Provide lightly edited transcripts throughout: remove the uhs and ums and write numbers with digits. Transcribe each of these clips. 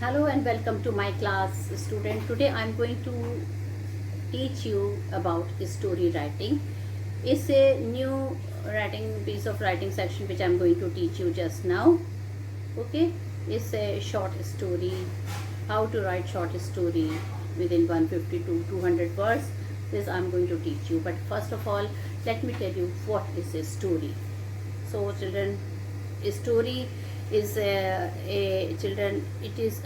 Hello and welcome to my class, student. Today I am going to teach you about story writing. It's a new piece of writing section which I am going to teach you just now. Okay, it's a short story. How to write short story within 150 to 200 words. This I am going to teach you. But first of all, let me tell you what is a story. So, children, a story is a children. It is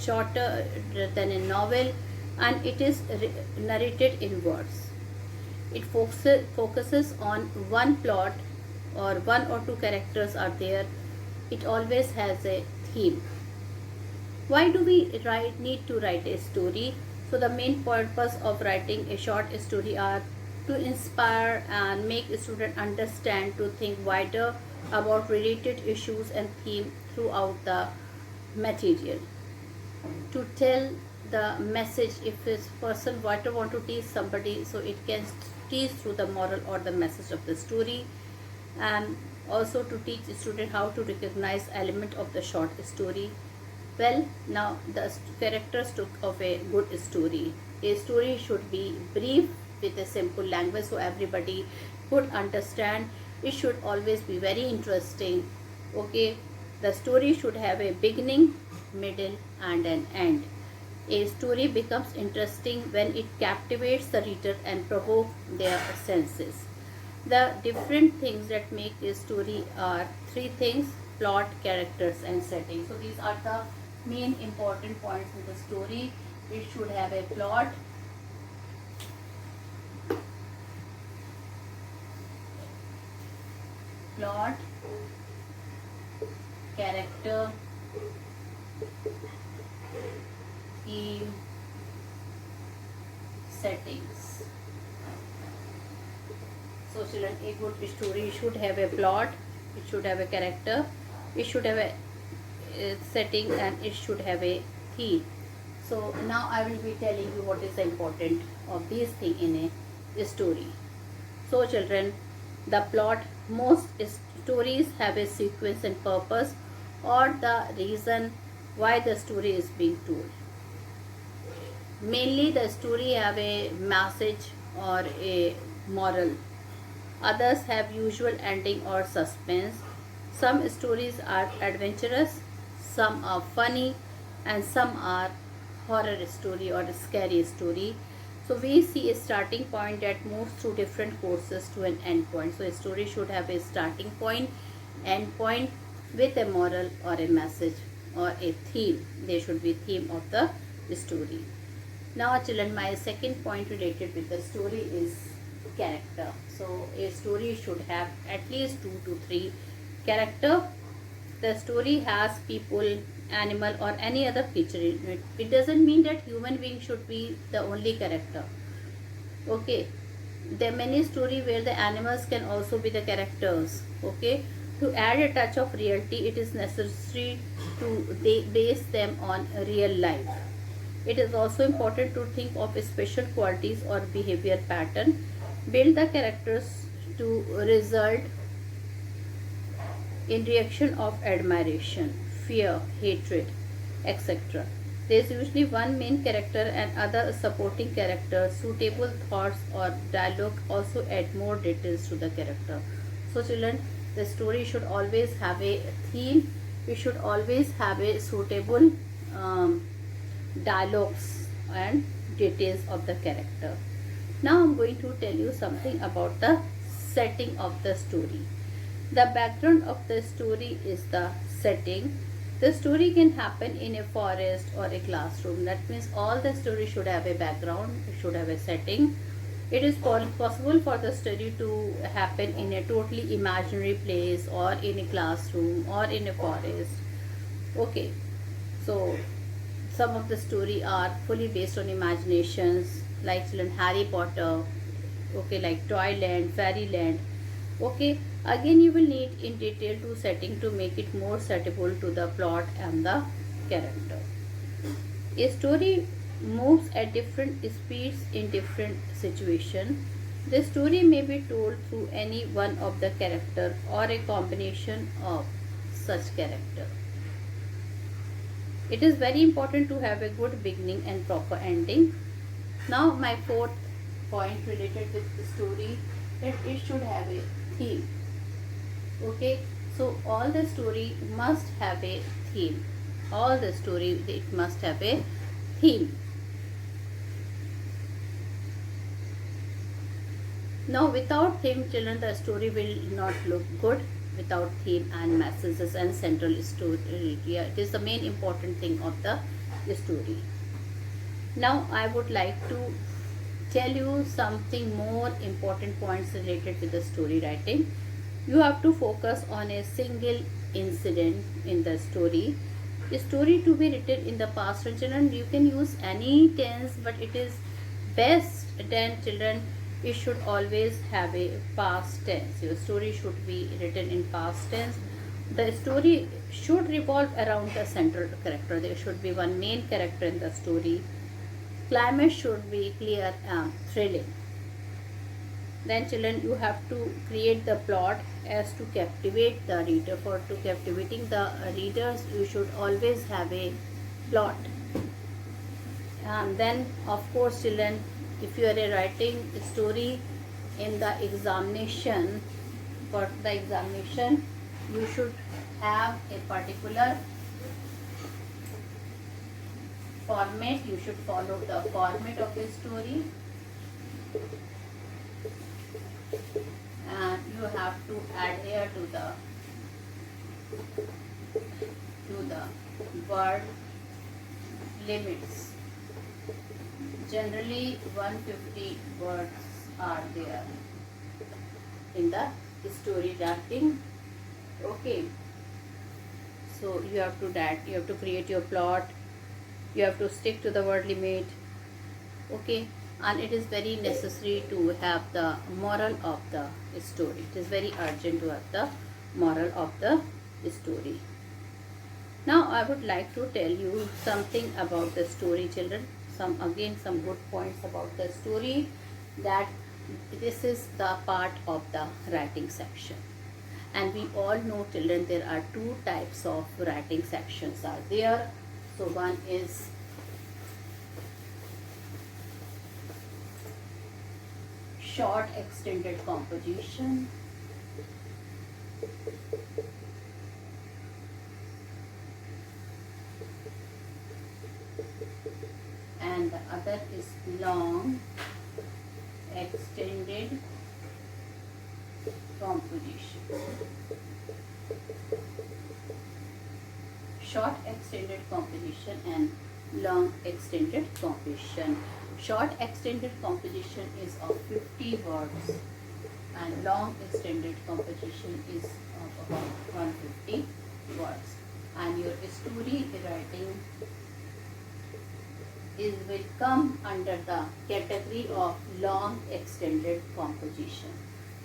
shorter than a novel, and it is narrated in words. It focuses on one plot, or one or two characters are there. It always has a theme. Why do we need to write a story? So the main purpose of writing a short story are to inspire and make a student understand, to think wider about related issues and theme throughout the material, to tell the message. If this person want to teach somebody, so it can teach through the moral or the message of the story, and also to teach the student how to recognize element of the short story. Well, now the characteristic of a good story. A story should be brief with a simple language so everybody could understand. It should always be very interesting. Okay, the story should have a beginning, middle, and an end. A story becomes interesting when it captivates the reader and provokes their senses. The different things that make a story are three things: plot, characters, and setting. So these are the main important points in the story. It should have a plot, character, theme, settings. So children, a good story should have a plot, it should have a character, it should have a setting, and it should have a theme. So now I will be telling you what is the important of these things in a story. So children, the plot. Most stories have a sequence and purpose, or the reason why the story is being told. Mainly the story have a message or a moral. Others have usual ending or suspense. Some stories are adventurous, some are funny, and some are horror story or a scary story. So we see a starting point that moves through different courses to an end point. So a story should have a starting point, end point, with a moral or a message or a theme. There should be theme of the story. Now children, my second point related with the story is character. So a story should have at least 2 to 3 character. The story has people, animal, or any other feature in it. It doesn't mean that human being should be the only character. Okay, there are many stories where the animals can also be the characters. Okay, to add a touch of reality, it is necessary to base them on real life. It is also important to think of special qualities or behavior pattern. Build the characters to result in reaction of admiration, fear, hatred, etc. There is usually one main character and other supporting characters. Suitable thoughts or dialogue also add more details to the character. So children, the story should always have a theme. We should always have a suitable dialogues and details of the character. Now I am going to tell you something about the setting of the story. The background of the story is the setting. The story can happen in a forest or a classroom. That means all the story should have a background, it should have a setting. It is possible for the story to happen in a totally imaginary place, or in a classroom, or in a forest. Okay, so some of the story are fully based on imaginations, like children Harry Potter, okay, like Toyland, Fairyland. Okay, again you will need in detail to setting to make it more suitable to the plot and the character. A story moves at different speeds in different situations. The story may be told through any one of the character or a combination of such character. It is very important to have a good beginning and proper ending. Now my fourth point related with the story, that it should have a theme. Okay, so all the story must have a theme. All the story, it must have a theme. Now without theme, children, the story will not look good. Without theme and messages and central story, yeah, it is the main important thing of the story. Now I would like to tell you something more important points related with the story writing. You have to focus on a single incident in the story. A story to be written in the past tense, you can use any tense, but it is best then, children, it should always have a past tense. Your story should be written in past tense. The story should revolve around the central character. There should be one main character in the story. Climate should be clear and thrilling. Then, children, you have to create the plot as to captivate the reader. For to captivating the readers, you should always have a plot. And then, of course, children, if you are writing a story in the examination, for the examination, you should have a particular format. You should follow the format of a story, and you have to adhere to the word limits. Generally 150 words are there in the story writing. Okay, so you have to create your plot, you have to stick to the word limit. Okay, and it is very necessary to have the moral of the story. It is very urgent to have the moral of the story. Now I would like to tell you something about the story, children. Some good points about the story, that this is the part of the writing section. And we all know, children, there are two types of writing sections are there. So one is short extended composition, and the other is long extended composition. Short extended composition and long extended composition. Short extended composition is of 50 words and long extended composition is of about 150 words. And your story writing will come under the category of long extended composition.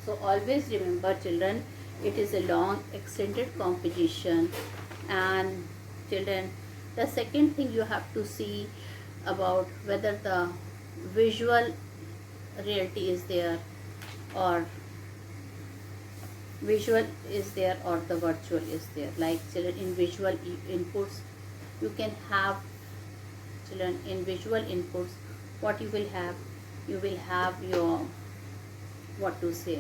So always remember, children, it is a long extended composition. And children, the second thing you have to see about whether the visual reality is there or the virtual is there. Like, children, in visual inputs you can have, children, in visual inputs what you will have your, what to say,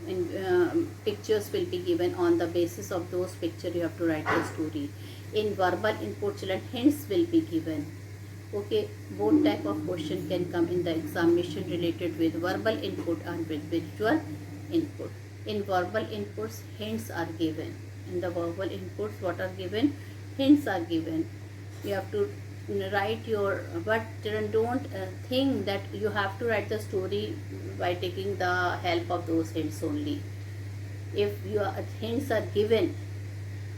in pictures will be given. On the basis of those pictures you have to write the story. In verbal input, children, hints will be given. Okay, both type of question can come in the examination related with verbal input and with visual input. In verbal inputs, hints are given. In the verbal inputs, what are given? Hints are given. You have to write your, but children, don't think that you have to write the story by taking the help of those hints only. If your hints are given,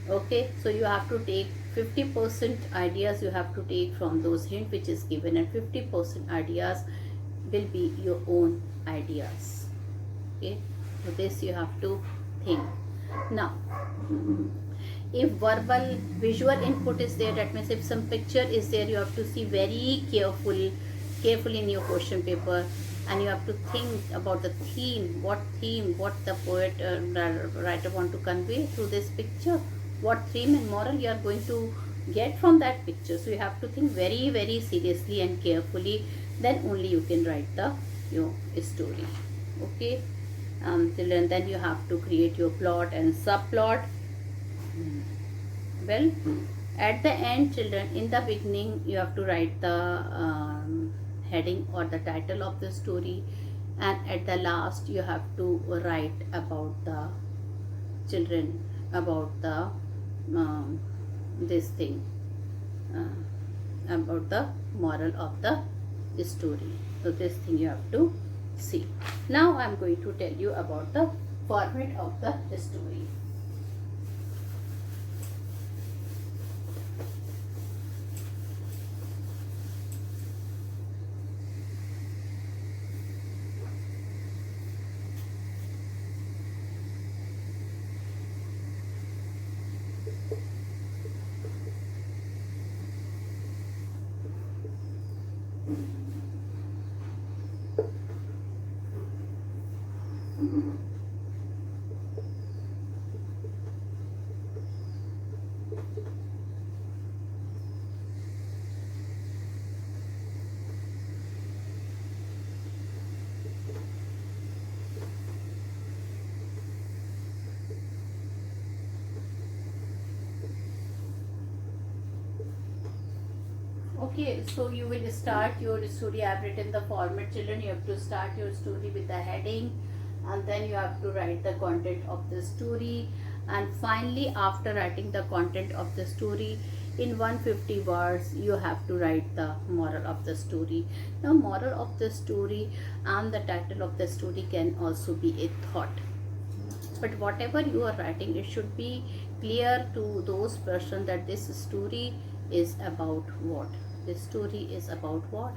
okay, so you have to take 50% ideas you have to take from those hints which is given, and 50% ideas will be your own ideas. Okay, so this you have to think. Now, if visual input is there, that means if some picture is there, you have to see very carefully in your question paper, and you have to think about the theme, what the writer want to convey through this picture, what theme and moral you are going to get from that picture. So you have to think very very seriously and carefully, then only you can write the your story. Okay, children, then you have to create your plot and subplot. Well, at the end, children, in the beginning you have to write the heading or the title of the story, and at the last you have to write about the children, about the this thing, about the moral of the story. So this thing you have to see. Now I am going to tell you about the format of the story. Okay, so you will start your story. I have written the format, children. You have to start your story with the heading, and then you have to write the content of the story. And finally, after writing the content of the story in 150 words, you have to write the moral of the story. Now, moral of the story and the title of the story can also be a thought. But whatever you are writing, it should be clear to those person that this story is about what. This story is about what.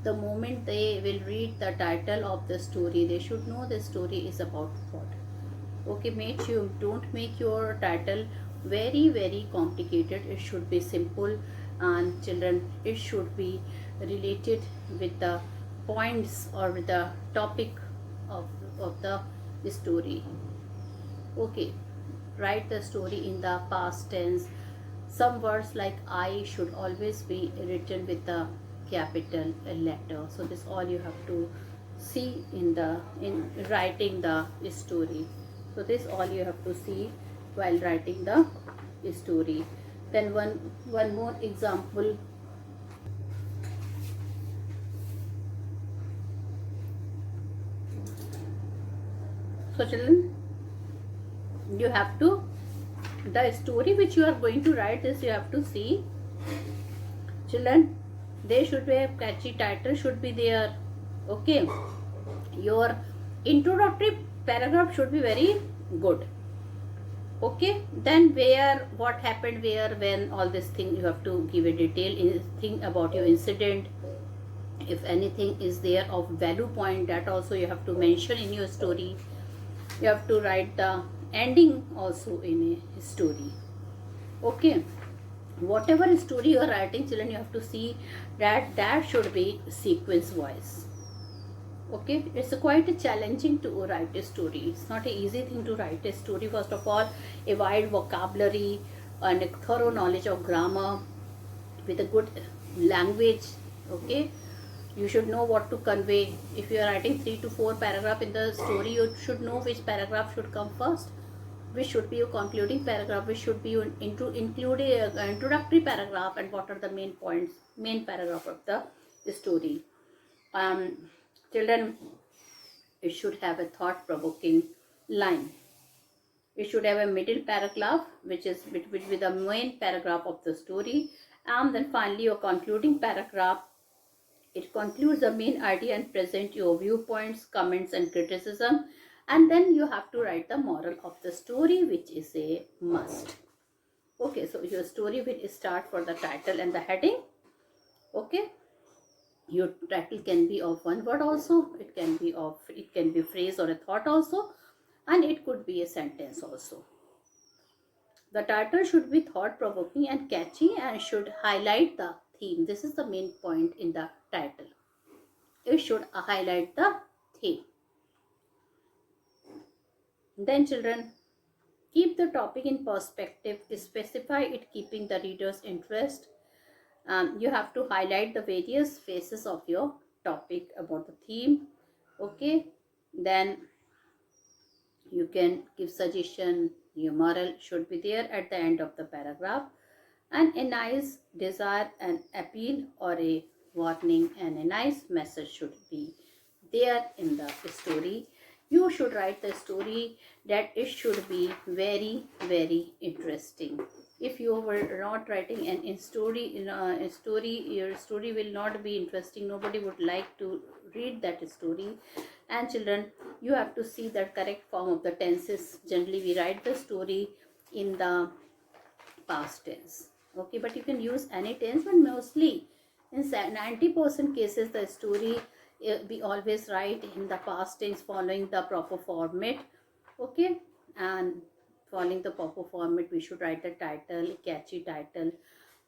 The moment they will read the title of the story, they should know the story is about what. Okay, don't make your title very very complicated. It should be simple, and children, it should be related with the points or with the topic of the story. Okay, write the story in the past tense. Some words like I should always be written with the capital letter. So this all you have to see in writing the story. So this all you have to see while writing the story. Then one more example. So children, you have to, the story which you are going to write is, you have to see, children, they should be a catchy title should be there. Okay, your introductory paragraph should be very good. Okay, then where, what happened, where, when, all this thing you have to give a detail thing about your incident. If anything is there of value point, that also you have to mention in your story. You have to write the ending also in a story. Okay, whatever story you are writing, children, you have to see that should be sequence wise. Okay, it's quite challenging to write a story. It's not an easy thing to write a story. First of all, a wide vocabulary and a thorough knowledge of grammar with a good language. Okay, you should know what to convey. If you are writing 3 to 4 paragraph in the story, you should know which paragraph should come first, which should be your concluding paragraph, which should be your introductory paragraph, and what are the main points, main paragraph of the story. Children, it should have a thought-provoking line. It should have a middle paragraph, which is with the main paragraph of the story, and then finally your concluding paragraph. It concludes the main idea and present your viewpoints, comments, and criticism. And then you have to write the moral of the story, which is a must. Okay, so your story will start for the title and the heading. Okay, your title can be of one word also. It can be a phrase or a thought also, and it could be a sentence also. The title should be thought-provoking and catchy and should highlight the theme. This is the main point in the title. It should highlight the theme. Then children, Keep the topic in perspective, specify it keeping the reader's interest. You have to highlight the various phases of your topic about the theme. Okay, then you can give suggestion. Your moral should be there at the end of the paragraph, and a nice desire, an appeal, or a warning, and a nice message should be there in the story. You should write the story that it should be very, very interesting. If you were not writing an in story, a story, your story will not be interesting. Nobody would like to read that story. And children, you have to see the correct form of the tenses. Generally, we write the story in the past tense. Okay, but you can use any tense, but mostly in 90% cases the story we always write in the past tense following the proper format. Okay, and following the proper format we should write a title, a catchy title.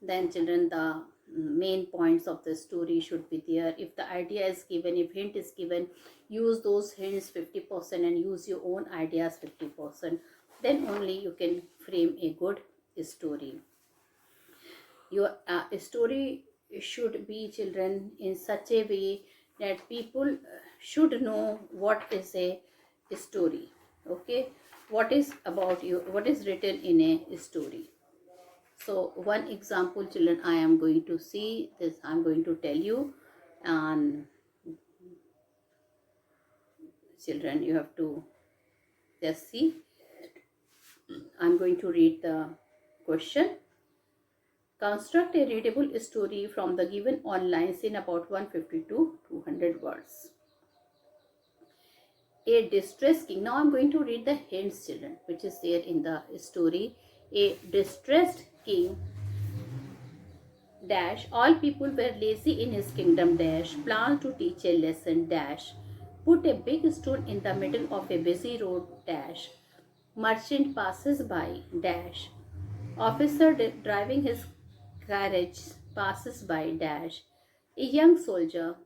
Then children, the main points of the story should be there. If the idea is given, if hint is given, use those hints 50% and use your own ideas 50%. Then only you can frame a good story. Your story should be, children, in such a way that people should know what is a story. Okay, what is about you, what is written in a story. So one example, children, I am going to see this, I'm going to tell you. And children, you have to just see. I'm going to read the question. Construct a readable story from the given on lines in about 150 to 200 words. A distressed king. Now I'm going to read the hints, children, which is there in the story. A distressed king dash, all people were lazy in his kingdom dash, planned to teach a lesson dash, put a big stone in the middle of a busy road dash, merchant passes by dash, officer driving his carriage passes by dash, a young soldier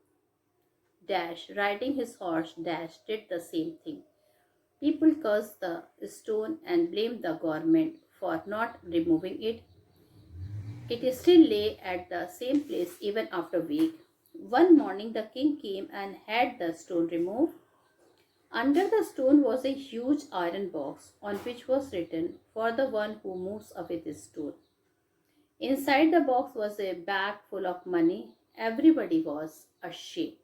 dash riding his horse dash did the same thing. People cursed the stone and blamed the government for not removing it. It still lay at the same place even after a week. One morning the king came and had the stone removed. Under the stone was a huge iron box on which was written, "For the one who moves away this stone." Inside the box was a bag full of money. Everybody was ashamed.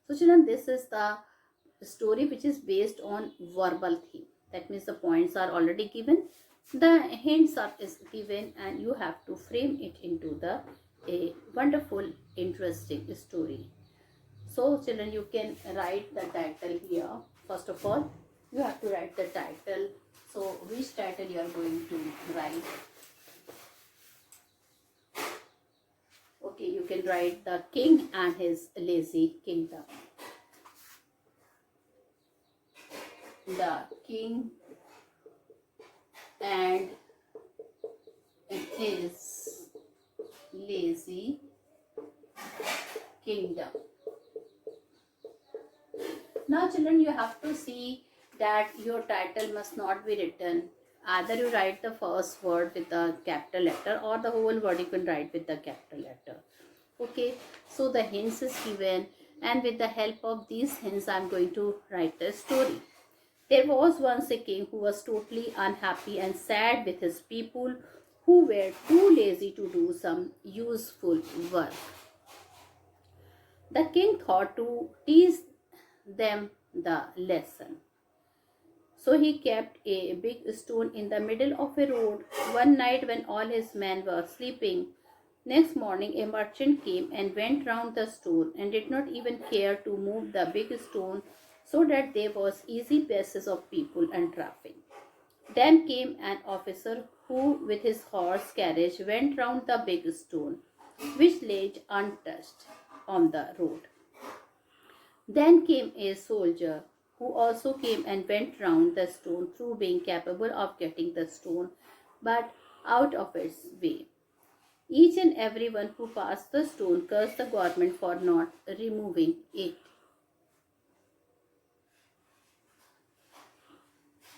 So children, this is the story which is based on verbal theme. That means the points are already given, the hints are is given, and you have to frame it into the a wonderful, interesting story. So children, you can write the title here. First of all, you have to write the title. So which title you are going to write? Okay, you can write The King and His Lazy Kingdom. The King and His Lazy Kingdom. Now children, you have to see that your title must not be written. Either you write the first word with the capital letter, or the whole word you can write with the capital letter. Okay, so the hints is given, and with the help of these hints I am going to write the story. There was once a king who was totally unhappy and sad with his people who were too lazy to do some useful work. The king thought to teach them the lesson. So he kept a big stone in the middle of a road. One night when all his men were sleeping, next morning a merchant came and went round the stone and did not even care to move the big stone so that there was easy passage of people and traffic. Then came an officer who with his horse carriage went round the big stone, which lay untouched on the road. Then came a soldier who also came and went round the stone through being capable of getting the stone, but out of its way. Each and every one who passed the stone cursed the government for not removing it.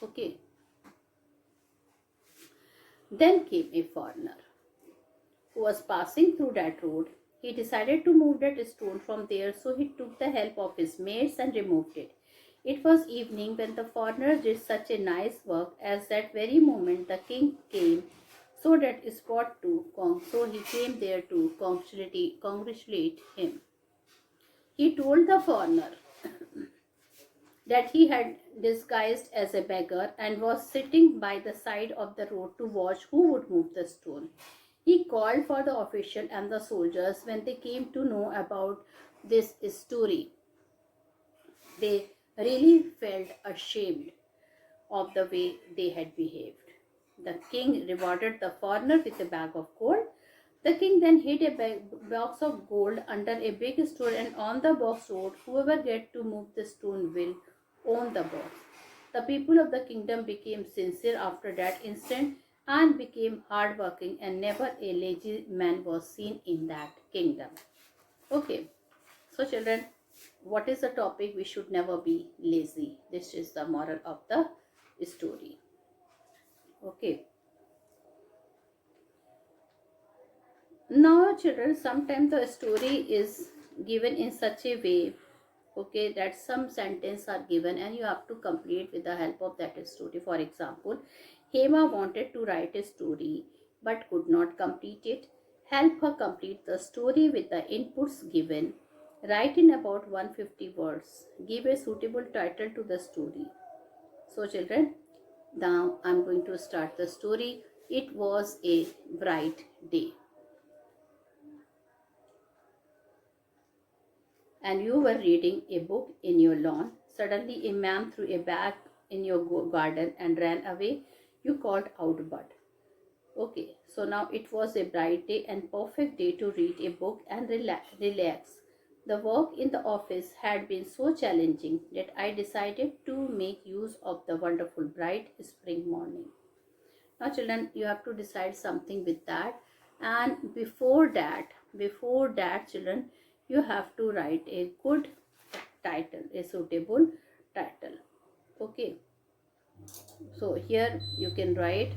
Okay. Then came a foreigner who was passing through that road. He decided to move that stone from there, so he took the help of his mates and removed it. It was evening when the foreigner did such a nice work. As that very moment the king came, so that spot to so he came there to congratulate him. He told the foreigner that he had disguised as a beggar and was sitting by the side of the road to watch who would move the stone. He called for the official and the soldiers. When they came to know about this story, they really felt ashamed of the way they had behaved. The king rewarded the foreigner with a bag of gold. The king then hid a box of gold under a big stone, and on the box wrote, "Whoever gets to move the stone will own the box." The people of the kingdom became sincere after that instant and became hardworking, and never a lazy man was seen in that kingdom. Okay, so children, what is the topic? We should never be lazy. This is the moral of the story. Okay. Now children, sometimes the story is given in such a way, okay, that some sentence are given and you have to complete with the help of that story. For example, Hema wanted to write a story but could not complete it. Help her complete the story with the inputs given. Write in about 150 words. Give a suitable title to the story. So children, now I'm going to start the story. It was a bright day, and you were reading a book in your lawn. Suddenly a man threw a bag in your garden and ran away. You called out, "Bud." Okay, so now it was a bright day and perfect day to read a book and relax. The work in the office had been so challenging that I decided to make use of the wonderful bright spring morning. Now children, you have to decide something with that, and before that children, you have to write a good title, a suitable title. Okay, so here you can write,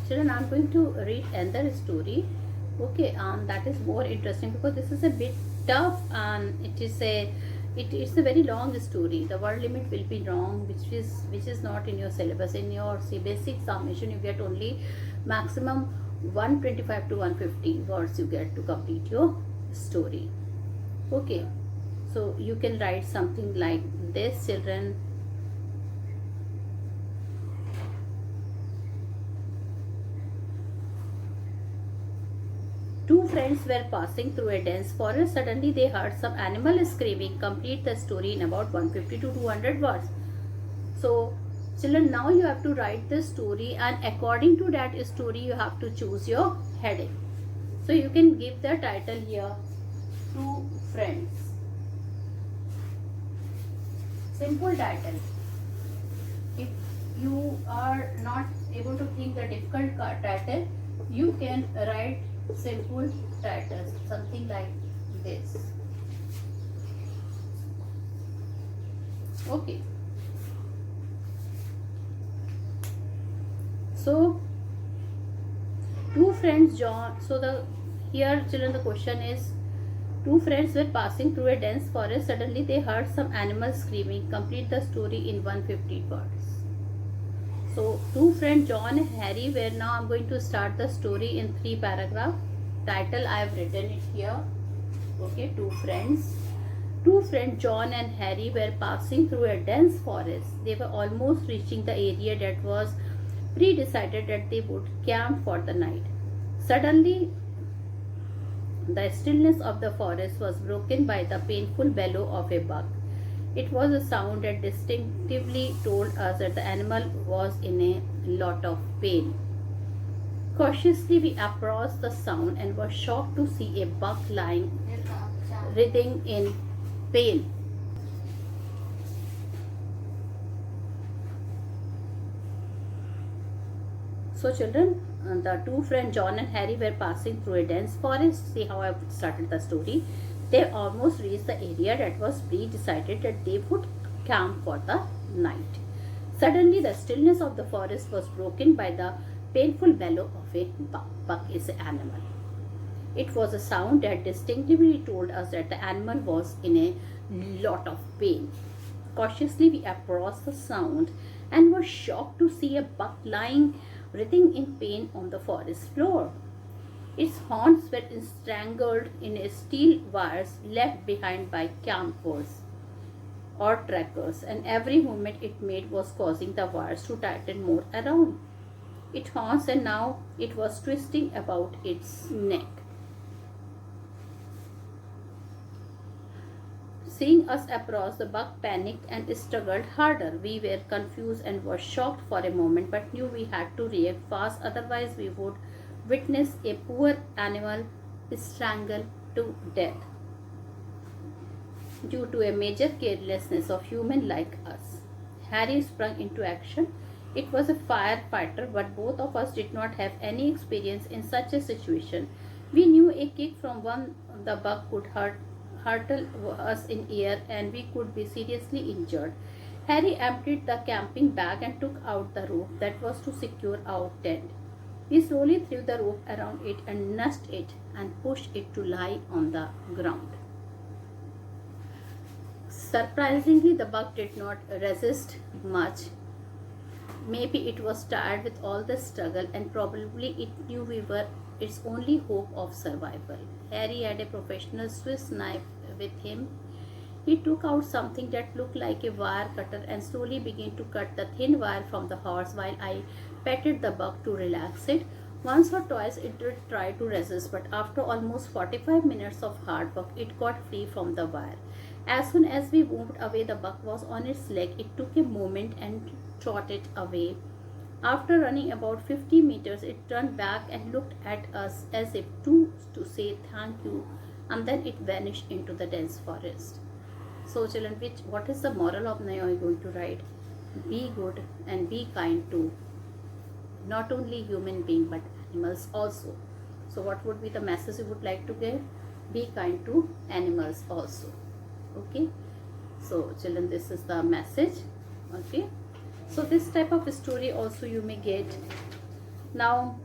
children, I'm going to read another story. Okay, that is more interesting because this is a bit tough, and it's a very long story. The word limit will be wrong, which is not in your syllabus. In your CBSE examination, you get only maximum 125 to 150 words you get to complete your story. Okay, so you can write something like this, children. Two friends were passing through a dense forest. Suddenly they heard some animal screaming. Complete the story in about 150 to 200 words. So children, now you have to write the story, and according to that story you have to choose your heading. So you can give the title here, Two Friends. Simple title. If you are not able to think the difficult title, you can write simple titles, something like this. Okay, so two friends John, so the here children, the question is, two friends were passing through a dense forest. Suddenly they heard some animals screaming. Complete the story in 150 words. So two friends John and Harry were, now I'm going to start the story in 3 paragraphs. Title I have written it here. Okay, two friends. Two friends John and Harry were passing through a dense forest. They were almost reaching the area that was pre-decided that they would camp for the night. Suddenly the stillness of the forest was broken by the painful bellow of a buck. It was a sound that distinctively told us that the animal was in a lot of pain. Cautiously we approached the sound and were shocked to see a buck lying, writhing in pain. So children, the two friends John and Harry were passing through a dense forest. See how I started the story. They almost reached the area that was pre-decided that they would camp for the night. Suddenly, the stillness of the forest was broken by the painful bellow of a buck. Buck is an animal. It was a sound that distinctly told us that the animal was in a lot of pain. Cautiously, we approached the sound and were shocked to see a buck lying, writhing in pain on the forest floor. Its horns were strangled in steel wires left behind by campers or trackers, and every movement it made was causing the wires to tighten more around its horns, and now it was twisting about its neck. Seeing us approach, the buck panicked and struggled harder. We were confused and were shocked for a moment, but knew we had to react fast, otherwise we would witness a poor animal strangled to death due to a major carelessness of human like us. Harry sprung into action. It was a firefighter, but both of us did not have any experience in such a situation. We knew a kick from the buck could hurtle us in air and we could be seriously injured. Harry emptied the camping bag and took out the rope that was to secure our tent. We slowly threw the rope around it and nursed it and pushed it to lie on the ground. Surprisingly, the buck did not resist much. Maybe it was tired with all the struggle, and probably it knew we were its only hope of survival. Harry had a professional Swiss knife with him. He took out something that looked like a wire cutter and slowly began to cut the thin wire from the horse while I petted the buck to relax it. Once or twice it did try to resist, but after almost 45 minutes of hard work, it got free from the wire. As soon as we moved away, the buck was on its leg. It took a moment and trotted away. After running about 50 meters, it turned back and looked at us as if to say thank you, and then it vanished into the dense forest. So children, what is the moral of now I'm going to write? Be good and be kind to not only human being but animals also. So what would be the message you would like to give? Be kind to animals also. Okay. So children, this is the message. Okay. So this type of story also you may get. Now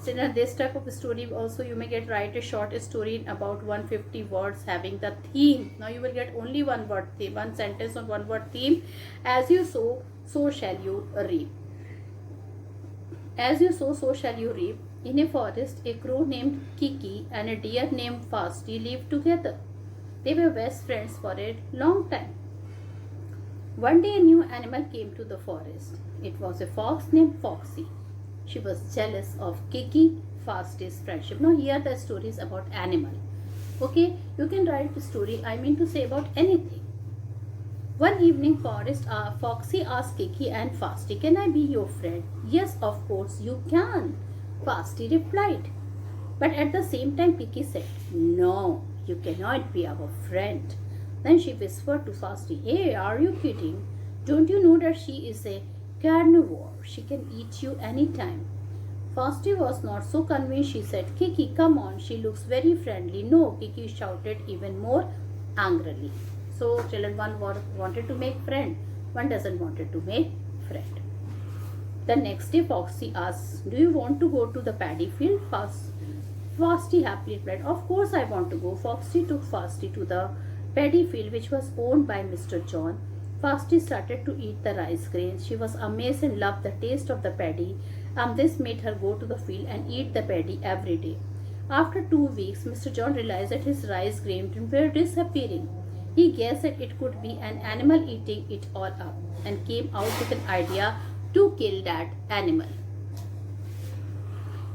children, this type of story also you may get. Write a short story in about 150 words having the theme. Now you will get only one word theme, one sentence on one word theme. As you sow, so shall you reap. As you sow, so shall you reap. In a forest, a crow named Kiki and a deer named Fasti lived together. They were best friends for a long time. One day a new animal came to the forest. It was a fox named Foxy. She was jealous of Kiki Fasti's friendship. Now here the story is about animal. Okay, you can write the story, I mean to say, about anything. One evening, Foxy asked Kiki and Fasti, "Can I be your friend?" "Yes, of course you can," Fasti replied. But at the same time, Kiki said, "No, you cannot be our friend." Then she whispered to Fasti, "Hey, are you kidding? Don't you know that she is a carnivore? She can eat you anytime." Fasti was not so convinced. She said, "Kiki, come on, she looks very friendly." "No," Kiki shouted even more angrily. So children, one wanted to make friend, one doesn't wanted to make friend. The next day Foxy asked, "Do you want to go to the paddy field?" Fasti happily replied, "Of course I want to go." Foxy took Fasti to the paddy field, which was owned by Mr. John. Fasti started to eat the rice grains. She was amazed and loved the taste of the paddy, and this made her go to the field and eat the paddy every day. After 2 weeks, Mr. John realized that his rice grains were disappearing. He guessed that it could be an animal eating it all up and came out with an idea to kill that animal.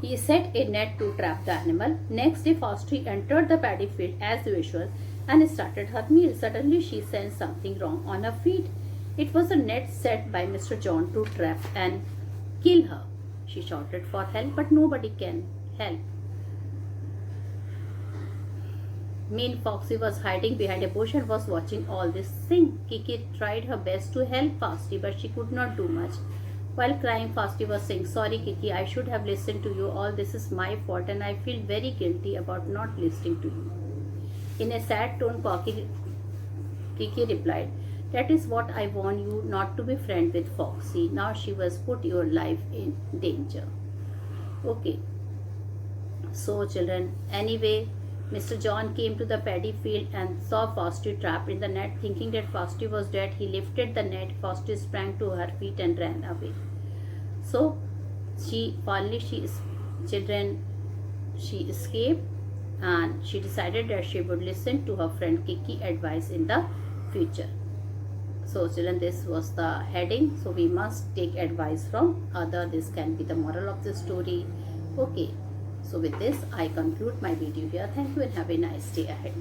He set a net to trap the animal. Next day, Fasti entered the paddy field as usual and started her meal. Suddenly, she sensed something wrong on her feet. It was a net set by Mr. John to trap and kill her. She shouted for help, but nobody can help. Mean Foxy was hiding behind a bush and was watching all this thing. Kiki tried her best to help Fasti, but she could not do much. While crying, Fausti was saying, "Sorry, Kiki, I should have listened to you. All this is my fault, and I feel very guilty about not listening to you." In a sad tone, Kiki replied, "That is what I warned you not to be friend with Foxy. Now she was put your life in danger." Okay, so children, anyway, Mr. John came to the paddy field and saw Fausti trapped in the net. Thinking that Fausti was dead, he lifted the net. Fausti sprang to her feet and ran away. So children, she escaped, and she decided that she would listen to her friend Kiki advice in the future. So children, this was the heading. So we must take advice from other. This can be the moral of the story. Okay. So with this, I conclude my video here. Thank you and have a nice day ahead.